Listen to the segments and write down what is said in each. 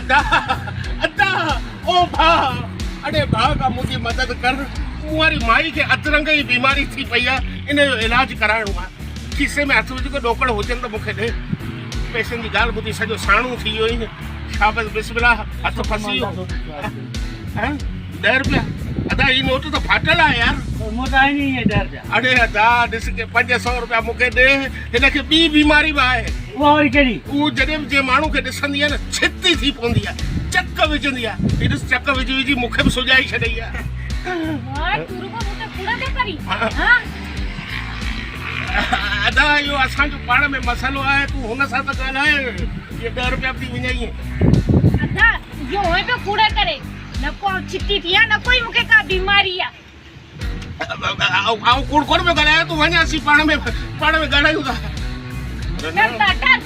अदा अदा ओ भा अरे भा का मुझी मदद कर मुआरी माई के अतरंग जी बीमारी थी पई आहे इन जो इलाज कराइणो आहे खीसे में हथ विझ के ॾोकड़ हुजनि त मूंखे ॾे पैसनि जी ॻाल्हि ॿुधी सॼो साणू थी वियो ई शाबस बिस्मिल्लाह हथ फसी वियो 10 रुपया अदा ही नोट तो फाटल आहे यार मोटा ही नहीं है 10 रुपया अरे अदा ॾिस के 500 रुपया मूंखे ॾे हिनखे ॿी बीमारी बि आहे वो और केड़ी उहो जॾहिं बि जे माण्हू खे ॾिसंदी आहे न छिती थी पवंदी आहे चक विझंदी आहे ही ॾिस चक विझी विझी मूंखे बि सुॼाई छॾई आहे अदा इहो असांजो पाण में मसइलो आहे तूं हुन सां त ॻाल्हाए ये 10 रुपया बि थी विञाई अदा यो होए पे कूड़ा करे न को छिती थी न कोई मुखे का बीमारी आ आओ कूड़ कोड़ में ॻाल्हाए तूं वञा सी पाण में ॻाल्हायूं था डॉक्टर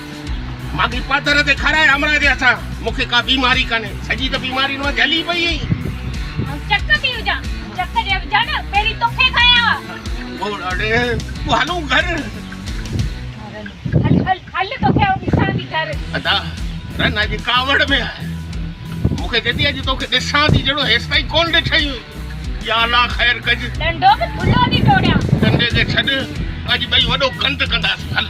मागी पादर ते खराए हमरा जे असां मूंखे का बीमारी कान्हे सॼी त बीमारी न झली पई आई चक्कर थी हुजा चक्कर जे जान पहिरी तोखे खाया ओ अरे तूं हलूं घर हल तोखे ॾिसां थी घर अदा रन अॼु कावड़ में आहे मूंखे चवंदी आहे तोखे ॾिसां थी जहिड़ो हेसि ताईं कोन ॾिठई या अल्लाह ख़ैर कज डंडो बि थुल्लो थी टोड़ियां डंडे खे छॾ अॼु ॿई वॾो गंद कंदासीं हल